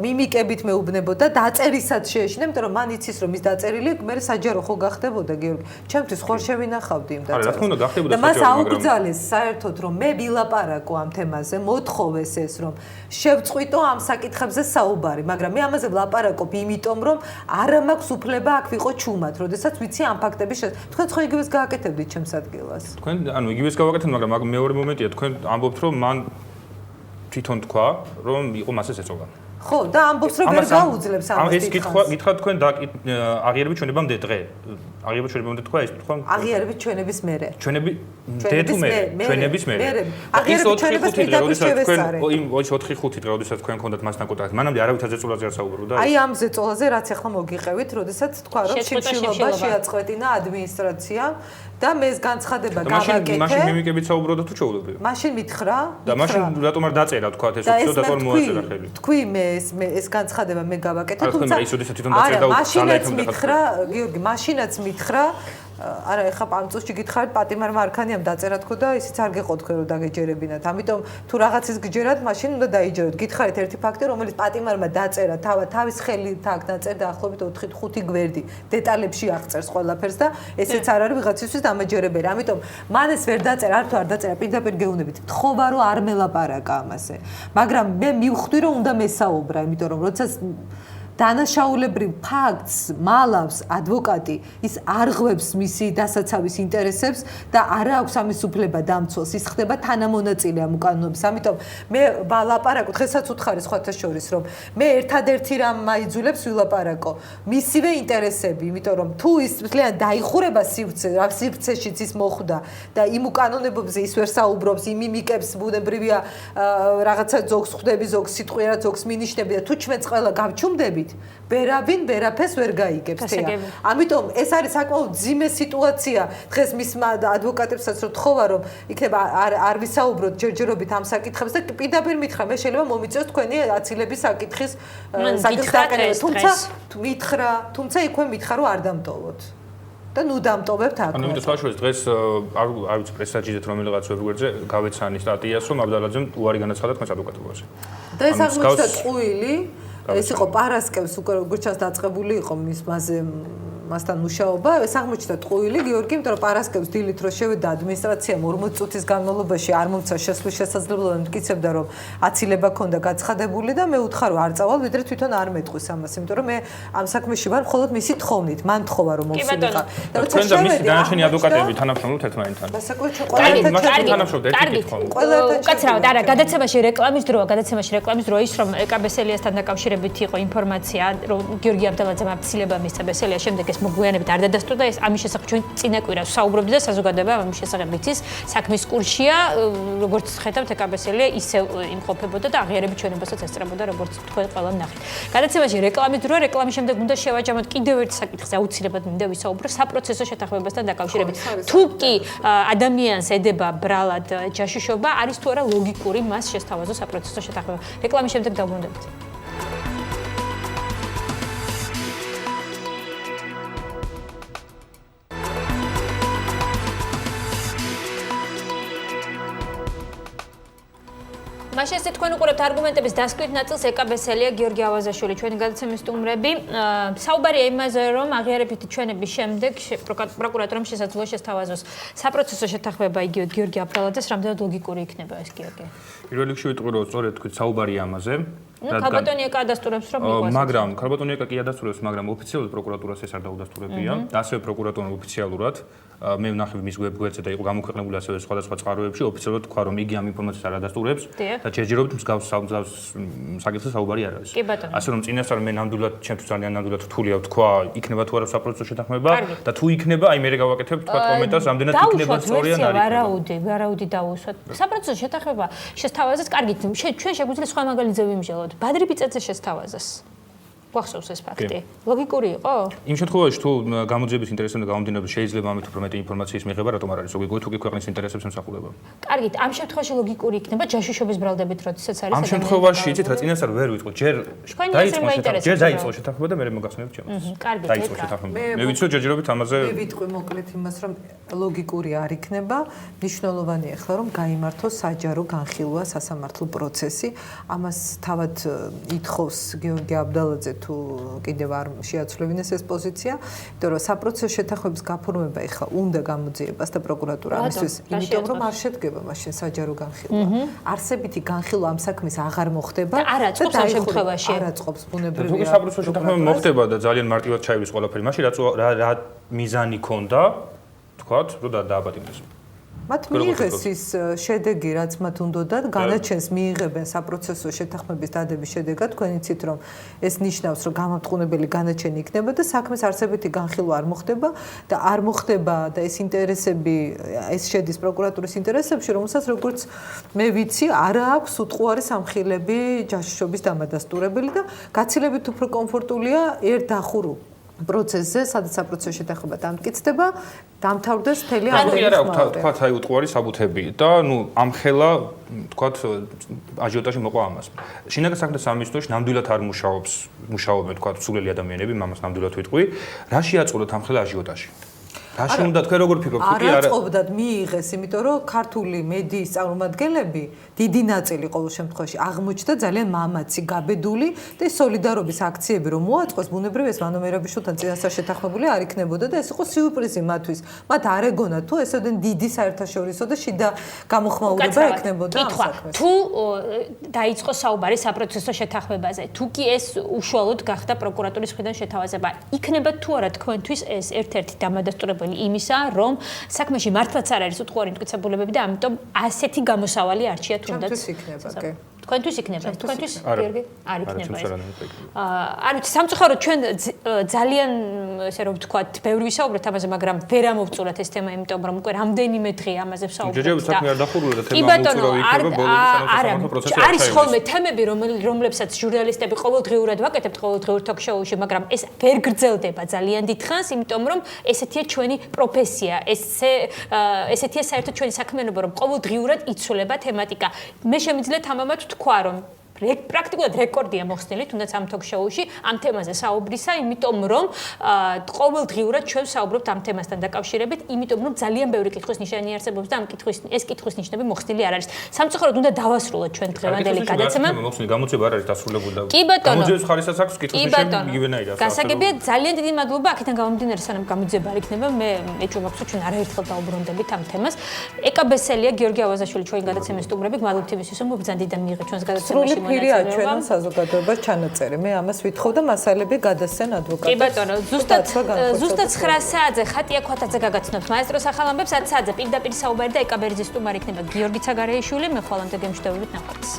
მიმიკებით მეუბნებოდა დაწერისაც შეეშინა, იმიტომ რომ მან იცის რომ ის დაწერილი მე საჯარო ხო გახდებოდა გიორგი. ჩემთვის ხوار შევინახავდი იმ დაწერას. რა თქმა უნდა გახდებოდა საჯარო. და მას აუკრძალეს საერთოდ რომ მე ვილაპარაკო ამ თემაზე, მოთხოვეს ეს რომ შევწყვიტო ამ საკითხებზე საუბარი, მაგრამ მე ამაზე ვლაპარაკობ იმიტომ რომ არა მაქვს უფლება აქ ვიყო ჩუმად, როდესაც ვიცი ამ ფაქტების თქვენ ხო იგივეს გააკეთებდით ჩემს ადგილას. თქვენ ანუ იგივეს გავაკეთებთ, მაგრამ მეორე მომენტია, თქვენ ამბობთ რომ მან თვითონ თქვა, რომ იყო მასეს ეწოლა. ხო, და ამბობს რომ ვერ გაუძლებს ამას. ეს გითხრათ თქვენ აღიარებით ჩვენებამდე დღე. აღიარებით ჩვენებამდე თქვა ეს თქვა. აღიარებით ჩვენების მერე. ჩვენების მერე. აღიარებით ჩვენების როდესაც თქვენ იმ 4-5 დღე როდესაც თქვენ ქონდათ მასთან კონტაქტი, მანამდე არავითარ ზეწოლაზე არ საუბრობდა. აი ამ ზეწოლაზე რაც ახლა მოგიყევით, როდესაც თქვა რომ შიმშილობა შეაწყვეტინა ადმინისტრაციამ და მე ეს განცხადება გავაკეთე. მაშინ მიმიკებით საუბრობდა თუ ჩაულებია? მაშინ მითხრა. და მაშინ რატომ არ დაწერა თქვა ეს ოფიციალურად და თორ მოაწერა ხელი? თქვი მე ეს განცხადება მე გავაკეთე, თუმცა ის ოდესაც თვითონ დაწერა და მაშინაც მითხრა, გიორგი, მაშინაც მითხრა არა, ეხლა ამ წუთში გითხარით პატიმარმა არქანიამ დაწერა თქო და ისიც არ გეყო თქვენ რომ დაგეჯერებინათ. ამიტომ თუ რაღაცის გჯერათ, მაშინ უნდა დაიჯეროთ. გითხარით ერთი ფაქტი, რომელიც პატიმარმა დაწერა თავის ხელით აქ დაწერა ახლობით 4-5 გვერდი. დეტალებში აღწერს ყველაფერს და ესეც არ არის ვიღაცისთვის დამაჯერებელი. ამიტომ მან ეს ვერ დაწერა, არ თუ არ დაწერა, პირდაპირ გეუბნებით. თხოვა რომ არ მელაპარაკა ამაზე. მაგრამ მე მივხვდი რომ უნდა მესაუბრა, იმიტომ რომ როდესაც დანაშაულებრივ ფაქტს მალავს ადვოკატი, ის არღვევს მისი დასაცავის ინტერესებს და არ აქვს ამის უფლება დამცველს, ის ხდება თანამონაწილე ამ უკანონობის. ამიტომ მე ვალაპარაკო, დღესაც უთხარი სხვათა შორის, რომ მე ერთადერთი რამ მაიძულებს ვილაპარაკო, მისივე ინტერესები, იმიტომ რომ თუ ის ძალიან დაიხურება სივრცეშიც ის მოხვდა და იმ უკანონებებზე ის ვერ საუბრობს, იმ იმიკებს ბუნებრივია რაღაცა ზოგს ხვდები, ზოგს სიტყვიერა, ზოგს მინიშნები და თუ ჩვენც ყველა გავჩუმდებით ვერავინ ვერაფერს ვერ გაიგებს თეა. ამიტომ ეს არის საკმაოდ ძიმე სიტუაცია. დღეს მის ადვოკატებსაც რო თხოვა რომ იქნება არ ვისაუბროთ ჯერჯერობით ამ საკითხებს და პირდაპირ მითხრა მე შეიძლება მომიწევს თქვენი აცილების საკითხის საკითხი. თუმცა იქვე მითხრა რომ არ დამტოვოთ. და ნუ დამტოვებთ აქ. ანუ იმიტომ საშუალებას დღეს არ ვიცი პრესაჯიდეთ რომელიღაც ვებგვერდზე გავეცანი სტატიას რომ აბდალაძემ უარი განაცხადა თქვენს ადვოკატურაზე. და ეს აღმოჩნდა ტყუილი ეს იყო პარასკევს უკვე როგორც ჩანს დაწყებული იყო მის მასთან მუშაობა. ეს აღმოჩნდა ტყუილი გიორგი, იმიტომ რომ პარასკევს დილით რო შევედა ადმინისტრაციამ 40 წუთის განმავლობაში არ მომცა შესვლის შესაძლებლობა, მტკიცებდა რომ აცილება ქონდა გაცხადებული და მე უთხარ რომ არ წავალ, ვიდრე თვითონ არ მეტყვის ამას, იმიტომ რომ მე ამ საქმეში ვარ მხოლოდ მისი თხოვნით, მან თხოვა რომ მოვსულიყო. და თქვენ და მისი დანარჩენი ადვოკატები თანამშრომლობთ ერთმანეთთან. და საკუთარ უკაცრავად, არა, გადაცემაში რეკლამის დროა ის რომ ეკაბესელიასთან დაკავშირებით იყო ინფორმაცია, რომ გიორგი აბდალაძემ აცილება მისცა ბესელია, შემდეგ ეს მოგვიანებით არ დადასტურდა და ეს ამის შესახებ ჩვენ წინა კვირას საუბრობდით და საზოგადოება ამის შესახებ იცის, საქმის კურსია, როგორც ხედავთ ეკაბესელია ისევ იმყოფებოდა და აღიარებით ჩვენებასაც ესწრებოდა, როგორც თქვენ ყველა ნახეთ. გადაცემაში რეკლამის დროა, რეკლამის შემდეგ უნდა შევაჯამოთ კიდევ ერთ საკითხზე, აუცილებლად მინდა ვისაუბრო საპროცესო შეთანხმებასთან დაკავშირებით. თუ კი ადამიანს ედება ბრალად ჯაშუშობა, არის თუ არა ლოგიკური მას შესთავაზო საპროცესო შეთანხმება. რეკლამის შემდეგ დავბრუნდებით. მაშინ თქვენ უყურებთ არგუმენტების დასკვით ნაწილს ეკაბესელია გიორგი ავაზაშვილი ჩვენი გადაცემის სტუმრები. საუბარია იმაზე რომ აღიარებითი ჩვენების შემდეგ პროკურატურამ შესაძლოა შესთავაზოს საპროცესო შეთანხმება იგივე გიორგი აბდალაძეს, რამდენად ლოგიკური იქნება ეს გიორგი? პირველ რიგში ვიტყვი რომ სწორედ თქვით საუბარია ამაზე. ქალბატონია ადასტურებს რომ მიყვას. მაგრამ ქალბატონია კი ადასტურებს, მაგრამ ოფიციალურად პროკურატურას ეს არ დაუდასტურებია. ასევე პროკურატურა ოფიციალურად მე ვნახე მის ვებგვერდზე და იყო გამოქვეყნებული ასევე სხვადასხვა წყაროებში ოფიციალურად თქვა რომ იგი ამ ინფორმაციას არ ადასტურებს და ჯერჯერობით მსგავს საკითხზე საუბარი არ არის. ასე რომ წინასწარ მე ნამდვილად ჩემთვის ძალიან ნამდვილად რთულია ვთქვა იქნება თუ არა საპროცესო შეთანხმება და თუ იქნება აი მე გავაკეთებ თქვა კომენტარს რამდენად იქნება სწორი ან არ იქნება. ვარაუდი დაუსვათ. საპროცესო შეთანხმება შესთავაზეს, კარგით, ჩვენ შეგვიძლია სხვა მაგალითზე ვიმჟელოთ. ბადრი ბიწაძე შესთავაზეს. გვახსოვს ეს ფაქტი. ლოგიკური იყო? იმ შემთხვევაში თუ გამოძიების ინტერესებიდან გამომდინარე შეიძლება ამით უფრო მეტი ინფორმაციის მიღება, რატომ არ არის? თუ კი ქვეყნის ინტერესებს ემსახურება. კარგით, ამ შემთხვევაში ლოგიკური იქნება ჯაშუშობის ბრალდებით, როდესაც არის ამ შემთხვევაში იცით რა წინასწარ ვერ ვიტყვი, ჯერ დაიწყო შეთანხმება და მე მოგახსენებ ჩემს. კარგით, დაიწყო შეთანხმება. მე ვიცი რომ ჯერჯერობით ამაზე მე ვიტყვი მოკლედ იმას, რომ ლოგიკური არ იქნება, მნიშვნელოვანია ახლა რომ გაიმართოს საჯარო განხილვა სასამართლო პროცესი. ამას თავად ითხოვს გიორგი აბდალაძე თუ კიდევ არ შეაცვლებინეს ეს პოზიცია, იმიტომ რომ საპროცესო შეთანხმების გაფორმება ეხლა უნდა გამოძიებას და პროკურატურა ამისთვის, იმიტომ რომ არ შედგება მაშინ საჯარო განხილვა. არსებითი განხილვა ამ საქმის აღარ მოხდება და არ აწყობს ამ შემთხვევაში. არ აწყობს ბუნებრივია. თუ საპროცესო შეთანხმება მოხდება და ძალიან მარტივად ჩაივლის ყველაფერი, მაშინ რა მიზანი ქონდა, თქვათ, რომ დააბატიმდეს. მათ მიიღეს ის შედეგი, რაც მათ უნდათ, განაჩენს მიიღებენ საპროცესო შეთანხმების დადების შედეგად, თქვენ იცით რომ ეს ნიშნავს, რომ გამამტყუნებელი განაჩენი იქნება და საქმის არსებითი განხილვა არ მოხდება და არ მოხდება და ეს ინტერესები, ეს შედის პროკურატურის ინტერესებში, რომელსაც როგორც მე ვიცი, არ აქვს უტყუარი სამხილები ჯაშუშობის დამადასტურებელი და გაცილებით უფრო კომფორტულია ერთდახურ პროცესზე, სადაც საპროცესო შეთანხმება დამტკიცდება, დამთავრდეს მთელი ამბავი. თქვათ აი უტყუარი საბუთები და ამხელა თქვათ აჟიოტაჟი მოყვა ამას. შინაგან საქმეთა სამინისტროში ნამდვილად არ მუშაობენ თქვათ სულელი ადამიანები, მამას ნამდვილად ვიტყვი. რა შეაწყობდათ ამხელა აჟიოტაჟი? რაში უნდა თქვენ როგორ ფიქრობთ? არ აწყობდათ მიიღეს, იმიტომ რომ ქართული მედიის წარმომადგენლები დიდი ნაწილი ყოველ შემთხვევაში აღმოჩნდა ძალიან მამაცი, გაბედული და სოლიდარობის აქციები რომ მოაწყოს, ბუნებრივია ეს ვანო მერაბიშვილთან წინასწარ შეთანხმებული არ იქნებოდა და ეს იყო სიურპრიზი მათთვის. მათ არ ეგონათ თუ ესოდენ დიდი საერთაშორისო და შიდა გამოხმაურება ექნებოდა ამ საქმეს. თუ დაიწყო საუბარი საპროცესო შეთანხმებაზე, თუ კი ეს უშუალოდ გახდა პროკურატურის მხრიდან შეთავაზება, იქნება თუ არა თქვენთვის ეს ერთ-ერთი დამადასტურებელი იმისა, რომ საქმეში მართლაც არ არის უტყუარი მტკიცებულებები და ამიტომ ასეთი გამოსავალი არჩია თუნდაც. ჩვენთვის იქნება, კი. თქვენთვის იქნება, თქვენთვის გიორგი არ იქნება ეს. არ ვიცი, სამწუხაროდ ჩვენ ძალიან ესე რომ ვთქვათ, ბევრი ვისაუბრეთ ამაზე, მაგრამ ვერ ამოვწურათ ეს თემა, იმიტომ რომ უკვე რამდენიმე დღე ამაზე ვსაუბრობთ. ჯერჯერობით საქმე არ დახურულა და თემა მოუწურავი იქნება ბოლომდე სამართლო პროცესი არ არის ხოლმე თემები, რომლებსაც ჟურნალისტები ყოველდღიურად ვაკეთებთ ყოველდღიურ ток-შოუში, მაგრამ ეს ვერ გრძელდება ძალიან დიდხანს, იმიტომ რომ ესეთია ჩვენი პროფესია, ესეთია საერთოდ ჩვენი საქმიანობა, რომ ყოველდღიურად იცვლება თემატიკა. მე შემიძლია თამამად თქვა, რომ პრაქტიკულად რეკორდია მოხსნილი თუნდაც ამ ток-შოუში ამ თემაზე საუბრისა, იმიტომ რომ ყოველდღიურად ჩვენ ვსაუბრობთ ამ თემასთან დაკავშირებით, იმიტომ რომ ძალიან ბევრი კითხვის ნიშანი არსებობს და ეს კითხვის ნიშნები მოხსნილი არ არის. სამწუხაროდ უნდა დავასრულოთ ჩვენ დღევანდელი გადაცემა. მოხსნილი გამოძიება არ არის დასრულებული და კი ბატონო. გამოძიების ხარისხს აქვს კითხვის ნიშნები იგივენაირად. გასაგებია, ძალიან დიდი მადლობა აქედან გამომდინარე, სანამ გამოძიება არ იქნება, მე ეჭვმაქვს, რომ ჩვენ არაერთხელ დაუბრუნდებით ამ თემას. ეკაბესელია გიორგი ავაზაშვილი ჩვენი გადაცემის სტუმრები, გმადლობთ იმისთვის, რომ მობრძანდით და მიიღეთ ჩვენს გადაცემაში. პირია ჩვენო საზოგადოებას ჩანაწერი. მე ამას ვითხოვ და მასალები გადასცენ ადვოკატებს. კი ბატონო, ზუსტად 9 საათზე ხატია ქვათაძე გაგაცნობთ მაესტროს ახალ ამბებს, 10 საათზე პირდაპირ საუბარი და ეკაბერძის სტუმარი იქნება გიორგი ცაგარეიშვილი. მე ხვალამდე გემშვიდობებით ნახვამდის.